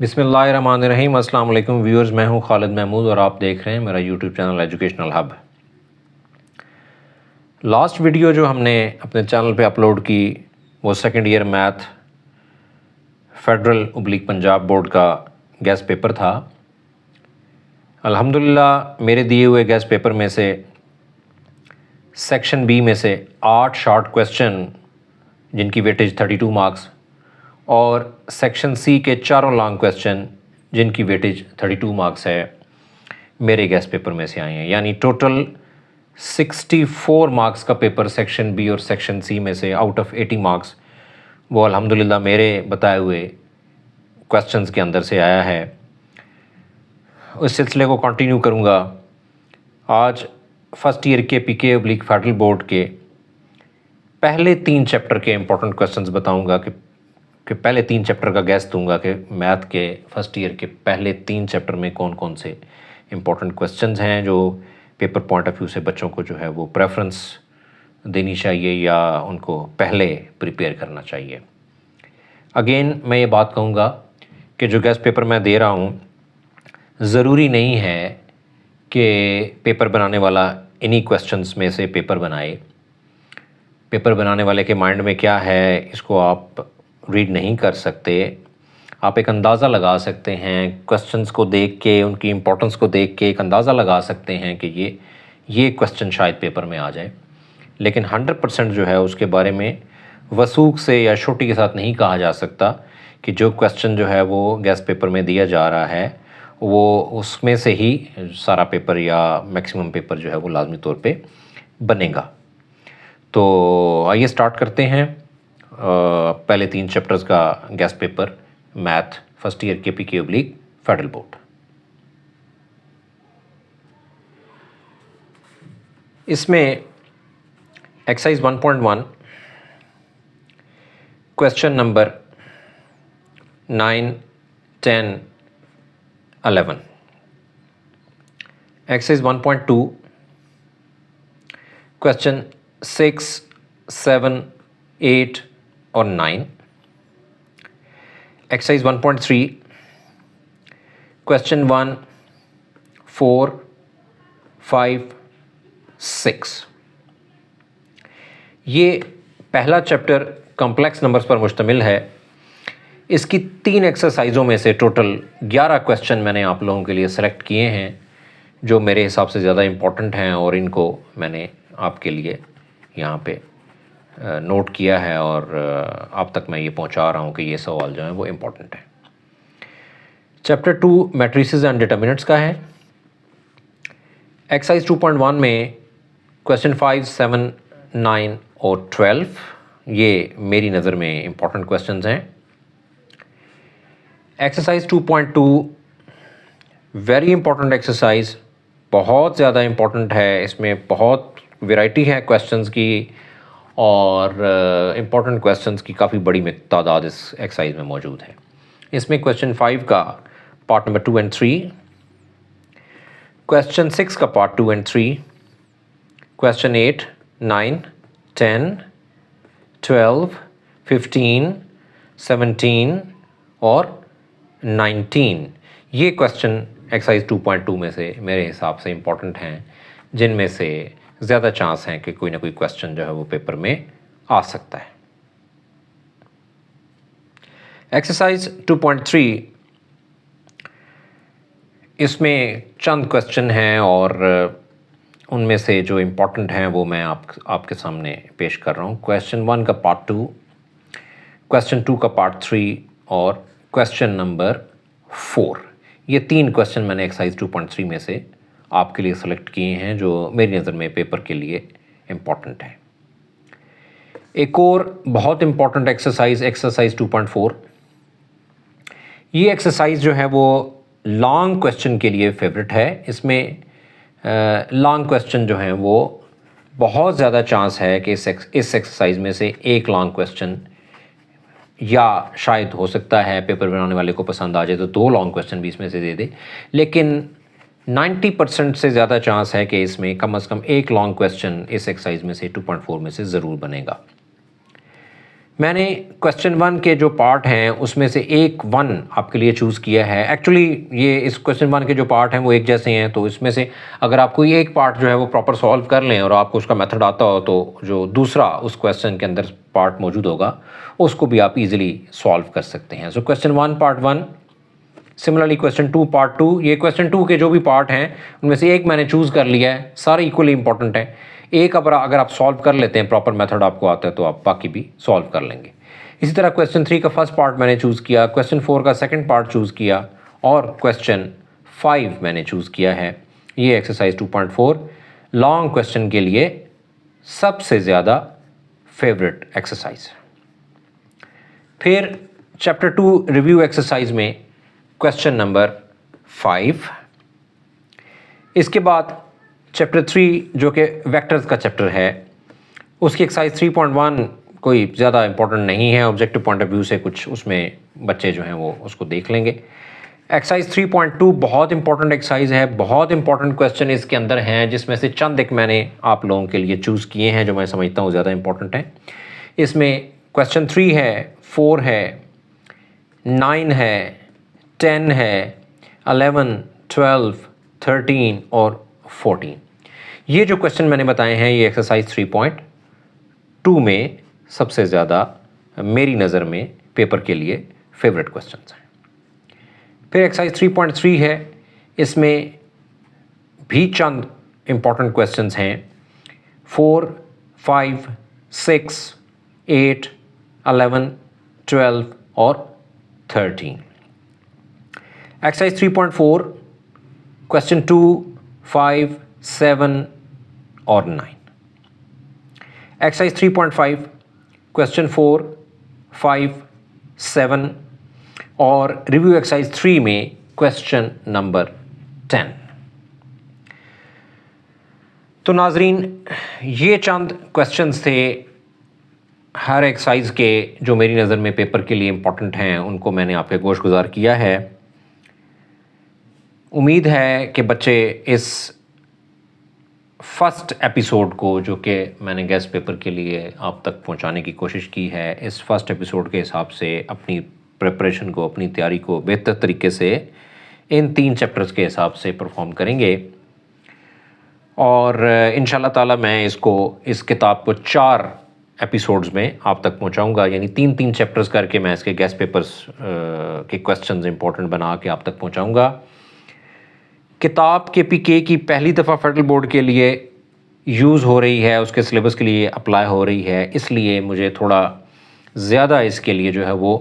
बिस्मिल्लाहिर्रहमानिर्रहीम। अस्सलाम वालेकुम व्यूअर्स, मैं हूं खालिद महमूद और आप देख रहे हैं मेरा YouTube channel educational hub. Last video जो हमने अपने चैनल पे अपलोड की वो second year math federal / Punjab board का गेस्ट पेपर था। अल्हम्दुलिल्लाह मेरे दिए हुए गेस्ट पेपर में से सेक्शन बी में से 8 शॉर्ट क्वेश्चन जिनकी वेटेज 32 मार्क्स और सेक्शन सी के चारों लॉन्ग क्वेश्चन जिनकी वेटेज 32 मार्क्स है मेरे गेस्ट पेपर में से आए हैं। यानी टोटल 64 मार्क्स का पेपर सेक्शन बी और सेक्शन सी में से आउट ऑफ 80 मार्क्स वो अल्हम्दुलिल्लाह मेरे बताए हुए क्वेश्चंस के अंदर से आया है। उस सिलसिले को कंटिन्यू करूँगा। आज फर्स्ट ईयर के पीके / फेडरल बोर्ड के पहले 3 चैप्टर के इम्पोर्टेंट क्वेश्चंस बताऊँगा कि पहले 3 चैप्टर का गैस दूंगा कि मैथ के फर्स्ट ईयर के पहले 3 चैप्टर में कौन कौन से इम्पोर्टेंट क्वेश्चंस हैं जो पेपर पॉइंट ऑफ व्यू से बच्चों को जो है वो प्रेफरेंस देनी चाहिए या उनको पहले प्रिपेयर करना चाहिए। अगेन मैं ये बात कहूँगा कि जो गैस पेपर मैं दे रहा हूँ ज़रूरी नहीं है कि पेपर बनाने वाला इन्हीं क्वेश्चंस में से पेपर बनाए। पेपर बनाने वाले के माइंड में क्या है इसको आप रीड नहीं कर सकते। आप एक अंदाज़ा लगा सकते हैं, क्वेश्चंस को देख के उनकी इम्पोर्टेंस को देख के एक अंदाज़ा लगा सकते हैं कि ये क्वेश्चन शायद पेपर में आ जाए, लेकिन 100% जो है उसके बारे में वसूख से या छोटी के साथ नहीं कहा जा सकता कि जो क्वेश्चन जो है वो गेस्ट पेपर में दिया जा रहा है वो उसमें से ही सारा पेपर या मैक्सिमम पेपर जो है वो लाजमी तौर पे बनेगा। तो आइए स्टार्ट करते हैं पहले 3 चैप्टर्स का guest paper math first year के पीके / फेडरल बोर्ड। इसमें exercise 1.1 question number 9, 10, 11। Exercise 1.2 question 6, 7, 8 और 9। Exercise 1.3 question 1, 4, 5, 6। ये पहला चैप्टर कॉम्प्लेक्स नंबर्स पर मुश्तमिल है। इसकी 3 एक्सरसाइजों में से टोटल 11 क्वेश्चन मैंने आप लोगों के लिए सेलेक्ट किए हैं जो मेरे हिसाब से ज़्यादा इम्पोर्टेंट हैं और इनको मैंने आपके लिए यहाँ पे नोट किया है और आप तक मैं ये पहुंचा रहा हूं कि ये सवाल जो हैं वो इम्पोर्टेंट है। चैप्टर 2 मैट्रिसेस एंड डिटर्मिनेंट्स का है। एक्सरसाइज 2.1 में क्वेश्चन 5, 7, 9 और 12 ये मेरी नज़र में इम्पोर्टेंट क्वेश्चंस हैं। एक्सरसाइज 2.2 वेरी इम्पोर्टेंट एक्सरसाइज, बहुत ज़्यादा इम्पोर्टेंट है। इसमें बहुत वैरायटी है क्वेश्चंस की और इम्पोर्टेंट क्वेश्चंस की काफ़ी बड़ी तादाद इस एक्सरसाइज में मौजूद है। इसमें क्वेश्चन 5 का पार्ट नंबर 2 और 3, क्वेश्चन 6 का पार्ट 2 और 3, क्वेश्चन 8, 9, 10, 12, 15, 17 और 19 ये क्वेश्चन एक्सरसाइज 2.2 में से मेरे हिसाब से इम्पोर्टेंट हैं, जिनमें से ज़्यादा चांस हैं कि कोई ना कोई क्वेश्चन जो है वो पेपर में आ सकता है। एक्सरसाइज 2.3 इसमें चंद क्वेश्चन हैं और उनमें से जो इम्पोर्टेंट हैं वो मैं आपके सामने पेश कर रहा हूँ। क्वेश्चन 1 का पार्ट 2, क्वेश्चन 2 का पार्ट 3 और क्वेश्चन नंबर 4। ये 3 क्वेश्चन मैंने एक्सरसाइज 2.3 में से आपके लिए सेलेक्ट किए हैं जो मेरी नज़र में पेपर के लिए इम्पॉर्टेंट है। एक और बहुत इम्पॉर्टेंट एक्सरसाइज 2.4। ये एक्सरसाइज जो है वो लॉन्ग क्वेश्चन के लिए फेवरेट है। इसमें लॉन्ग क्वेश्चन जो हैं वो बहुत ज़्यादा चांस है कि इस एक्सरसाइज में से एक लॉन्ग क्वेश्चन या शायद हो सकता है पेपर बनाने वाले को पसंद आ जाए तो 2 लॉन्ग क्वेश्चन भी इसमें से दे दे, लेकिन 90% से ज़्यादा चांस है कि इसमें कम से कम एक लॉन्ग क्वेश्चन इस एक्सरसाइज में से 2.4 में से ज़रूर बनेगा। मैंने क्वेश्चन 1 के जो पार्ट हैं उसमें से एक 1 आपके लिए चूज़ किया है। एक्चुअली ये इस क्वेश्चन 1 के जो पार्ट हैं वो एक जैसे हैं, तो इसमें से अगर आप कोई एक पार्ट जो है वो प्रॉपर सॉल्व कर लें और आपको उसका मेथड आता हो, तो जो दूसरा उस क्वेश्चन के अंदर पार्ट मौजूद होगा उसको भी आप इजीली सॉल्व कर सकते हैं। So question 1 part 1, similarly question 2 part 2। ये क्वेश्चन 2 के जो भी पार्ट हैं उनमें से एक मैंने चूज़ कर लिया है, सारे इक्वली इंपॉर्टेंट हैं। एक अगर आप सॉल्व कर लेते हैं, प्रॉपर मेथड आपको आता है, तो आप बाकी भी सॉल्व कर लेंगे। इसी तरह क्वेश्चन 3 का फर्स्ट पार्ट मैंने चूज़ किया, क्वेश्चन 4 का सेकंड पार्ट चूज़ किया और क्वेश्चन 5 मैंने चूज़ किया है। ये एक्सरसाइज 2.4 लॉन्ग क्वेश्चन के लिए सबसे ज़्यादा फेवरेट एक्सरसाइज। फिर चैप्टर 2 रिव्यू एक्सरसाइज में क्वेश्चन नंबर 5। इसके बाद चैप्टर 3 जो कि वेक्टर्स का चैप्टर है, उसकी एक्सरसाइज 3.1 कोई ज़्यादा इंपॉर्टेंट नहीं है, ऑब्जेक्टिव पॉइंट ऑफ व्यू से कुछ उसमें बच्चे जो हैं वो उसको देख लेंगे। एक्सरसाइज 3.2 बहुत इंपॉर्टेंट एक्सरसाइज है, बहुत इंपॉर्टेंट क्वेश्चन इसके अंदर हैं, जिसमें से चंद एक मैंने आप लोगों के लिए चूज़ किए हैं जो मैं समझता हूँ ज़्यादा इंपॉर्टेंट हैं। इसमें क्वेश्चन 3 है, 4 है, 9 है, 10 है, 11, 12, 13 और 14। ये जो क्वेश्चन मैंने बताए हैं ये एक्सरसाइज 3.2 में सबसे ज़्यादा मेरी नज़र में पेपर के लिए फेवरेट क्वेश्चंस हैं। फिर एक्सरसाइज 3.3 है, इसमें भी चंद इम्पॉर्टेंट क्वेश्चंस हैं। 4, 5, 6, 8, 11, 12 और 13। एक्सरसाइज 3.4 क्वेश्चन 2, 5, 7 और 9। एक्सरसाइज 3.5 क्वेश्चन 4, 5, 7 और रिव्यू एक्सरसाइज 3 में क्वेश्चन नंबर 10। तो नाजरीन, ये चंद क्वेश्चंस थे हर एक्सरसाइज के जो मेरी नज़र में पेपर के लिए इम्पॉर्टेंट हैं, उनको मैंने आपके गोशगुजार किया है। उम्मीद है कि बच्चे इस फर्स्ट एपिसोड को, जो कि मैंने गेस्ट पेपर के लिए आप तक पहुंचाने की कोशिश की है, इस फर्स्ट एपिसोड के हिसाब से अपनी प्रिपरेशन को, अपनी तैयारी को बेहतर तरीके से इन 3 चैप्टर्स के हिसाब से परफॉर्म करेंगे। और इंशाल्लाह ताला मैं इस किताब को 4 एपिसोड्स में आप तक पहुंचाऊंगा, यानी 3-3 चैप्टर्स करके मैं इसके गेस्ट पेपर्स के क्वेश्चंस इंपॉर्टेंट बना के आप तक पहुंचाऊंगा। किताब KPK की पहली दफ़ा फेडरल बोर्ड के लिए यूज़ हो रही है, उसके सिलेबस के लिए अप्लाई हो रही है, इसलिए मुझे थोड़ा ज़्यादा इसके लिए जो है वो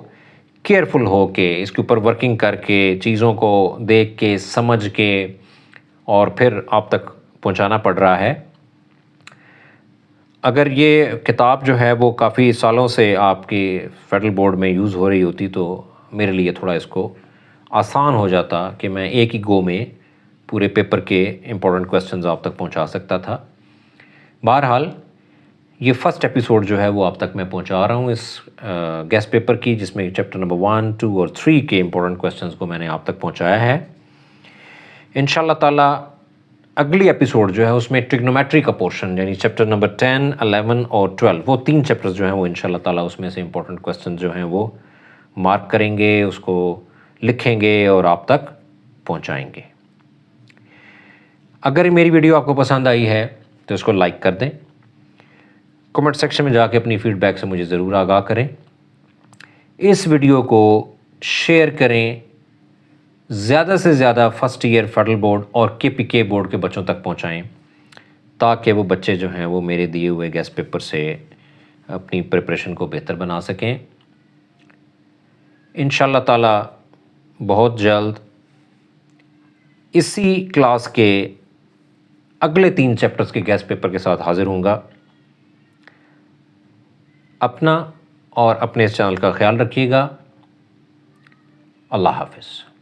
केयरफुल हो के, इसके ऊपर वर्किंग करके, चीज़ों को देख के, समझ के और फिर आप तक पहुंचाना पड़ रहा है। अगर ये किताब जो है वो काफ़ी सालों से आपकी फेडरल बोर्ड में यूज़ हो रही होती तो मेरे लिए थोड़ा इसको आसान हो जाता कि मैं एक ही गो में पूरे पेपर के इम्पोर्टेंट क्वेश्चंस आप तक पहुंचा सकता था। बहरहाल ये फर्स्ट एपिसोड जो है वो आप तक मैं पहुंचा रहा हूँ इस गेस्ट पेपर की, जिसमें चैप्टर नंबर 1, 2 और 3 के इम्पोर्टेंट क्वेश्चंस को मैंने आप तक पहुंचाया है। इंशाल्लाह ताला अगली एपिसोड जो है उसमें ट्रिग्नोमेट्री का पोर्शन, यानी चैप्टर नंबर 10, 11 और 12, वो 3 चैप्टर्स जो हैं वो इंशाल्लाह ताला उसमें से इम्पोर्टेंट क्वेश्चन जो हैं वो मार्क करेंगे, उसको लिखेंगे और आप तक पहुंचाएंगे। अगर मेरी वीडियो आपको पसंद आई है तो इसको लाइक कर दें, कमेंट सेक्शन में जाके अपनी फीडबैक से मुझे ज़रूर आगाह करें, इस वीडियो को शेयर करें, ज़्यादा से ज़्यादा फर्स्ट ईयर फेडरल बोर्ड और KPK बोर्ड के बच्चों तक पहुंचाएं, ताकि वो बच्चे जो हैं वो मेरे दिए हुए गेस्ट पेपर से अपनी प्रिपरेशन को बेहतर बना सकें। इंशाल्लाह ताला बहुत जल्द इसी क्लास के अगले 3 चैप्टर्स के गेस्ट पेपर के साथ हाज़िर होऊंगा। अपना और अपने इस चैनल का ख्याल रखिएगा। अल्लाह हाफ़िज़।